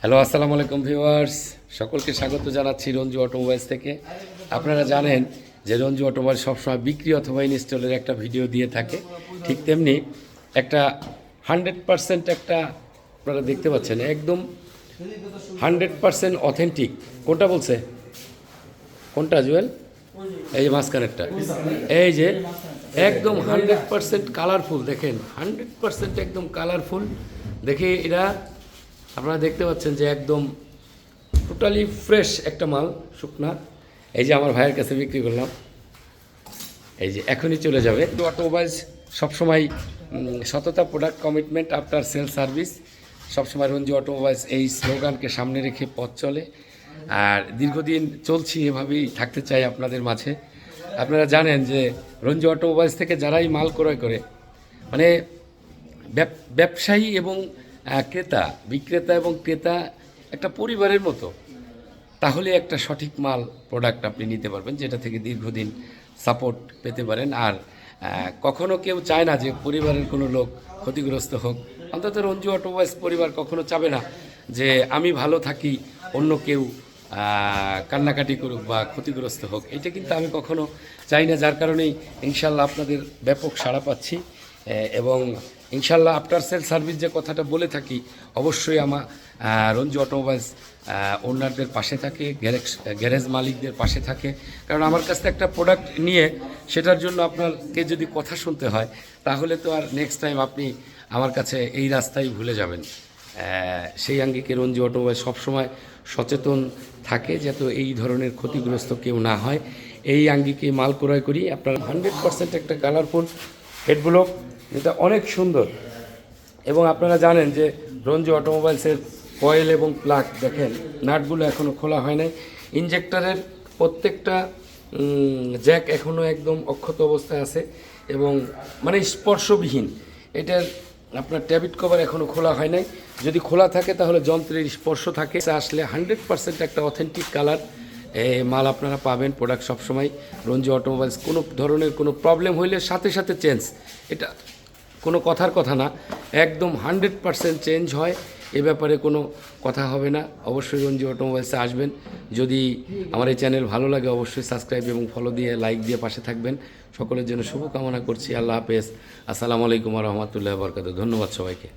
Hello, আসসালামু আলাইকুম viewers, সকলকে স্বাগত জানাচ্ছি রঞ্জু অটোমোবাইলস থেকে। আপনারা জানেন যে রঞ্জু অটোমোবাইল সবসময় বিক্রি অথবা ইনস্টলের একটা ভিডিও দিয়ে থাকে, ঠিক তেমনি একটা 100% একটা আপনারা দেখতে পাচ্ছেন একদম 100% অথেন্টিক। কোনটা বলছে, কোনটা জুয়েল? এই যে মাঝখানেরটা, এই যে একদম 100% কালারফুল, দেখেন 100% একদম কালারফুল। দেখে এরা আপনারা দেখতে পাচ্ছেন যে একদম টোটালি ফ্রেশ একটা মাল, শুকনা। এই যে আমার ভাইয়ের কাছে বিক্রি করলাম, এই যে এখনই চলে যাবে। অটোমোবাইলস সবসময় সততা, product commitment, after sale service, সবসময় রঞ্জু অটোমোবাইলস এই স্লোগানকে সামনে রেখে পথ চলে। আর দীর্ঘদিন চলছি, এভাবেই থাকতে চাই আপনাদের মাঝে। আপনারা জানেন যে রঞ্জু অটোমোবাইলস থেকে যারাই মাল ক্রয় করে, মানে ব্যবসায়ী এবং ক্রেতা, বিক্রেতা এবং ক্রেতা একটা পরিবারের মতো, তাহলে একটা সঠিক মাল প্রোডাক্ট আপনি নিতে পারবেন, যেটা থেকে দীর্ঘদিন সাপোর্ট পেতে পারেন। আর কখনো কেউ চায় না যে পরিবারের কোনো লোক ক্ষতিগ্রস্ত হোক। অন্তত রঞ্জু অটোমোবাইলস পরিবার কখনো চাবে না যে আমি ভালো থাকি, অন্য কেউ কান্নাকাটি করুক বা ক্ষতিগ্রস্ত হোক। এটা কিন্তু আমি কখনো চাই না, যার কারণেই ইনশাল্লাহ আপনাদের ব্যাপক সাড়া পাচ্ছি। এবং ইনশাল্লাহ আফটার সেল সার্ভিস যে কথাটা বলে থাকি, অবশ্যই আমার রঞ্জু অটোমোবাইলস ওনারদের পাশে থাকে, গ্যারেজ মালিকদের পাশে থাকে। কারণ আমার কাছ থেকে একটা প্রোডাক্ট নিয়ে সেটার জন্য আপনাকে যদি কথা শুনতে হয়, তাহলে তো আর নেক্সট টাইম আপনি আমার কাছে এই রাস্তায় ভুলে যাবেন। সেই আঙ্গিকে রঞ্জু অটোমোবাইল সবসময় সচেতন থাকে যাতে এই ধরনের ক্ষতিগ্রস্ত কেউ না হয়। এই আঙ্গিকে মাল ক্রয় করি। আপনার 100% একটা কালারফুল হেডব্লক, যেটা অনেক সুন্দর। এবং আপনারা জানেন যে রঞ্জু অটোমোবাইলসের কয়েল এবং প্লাগ দেখেন, নাটগুলো এখনও খোলা হয় নাই। ইনজেক্টরের প্রত্যেকটা জ্যাক এখনও একদম অক্ষত অবস্থায় আছে এবং মানে স্পর্শবিহীন। এটার আপনার ট্যাবিট কভার এখনও খোলা হয় নাই। যদি খোলা থাকে তাহলে যন্ত্রের স্পর্শ থাকে। আসলে 100% একটা অথেন্টিক কালার মাল আপনারা পাবেন। প্রোডাক্ট সবসময় রঞ্জু অটোমোবাইলস, কোনো ধরনের কোনো প্রবলেম হইলে সাথে সাথে চেঞ্জ, এটা কোনো কথার কথা না, একদম 100% চেঞ্জ হয়। এ ব্যাপারে কোনো কথা হবে না। অবশ্যই রঞ্জু অটোমোবাইলসে আসবেন। যদি আমার এই চ্যানেল ভালো লাগে, অবশ্যই সাবস্ক্রাইব এবং ফলো দিয়ে, লাইক দিয়ে পাশে থাকবেন। সকলের জন্য শুভকামনা করছি। আল্লাহ হাফেজ। আসসালামু আলাইকুম ওয়া রাহমাতুল্লাহি ওয়া বারাকাতুহু। ধন্যবাদ সবাইকে।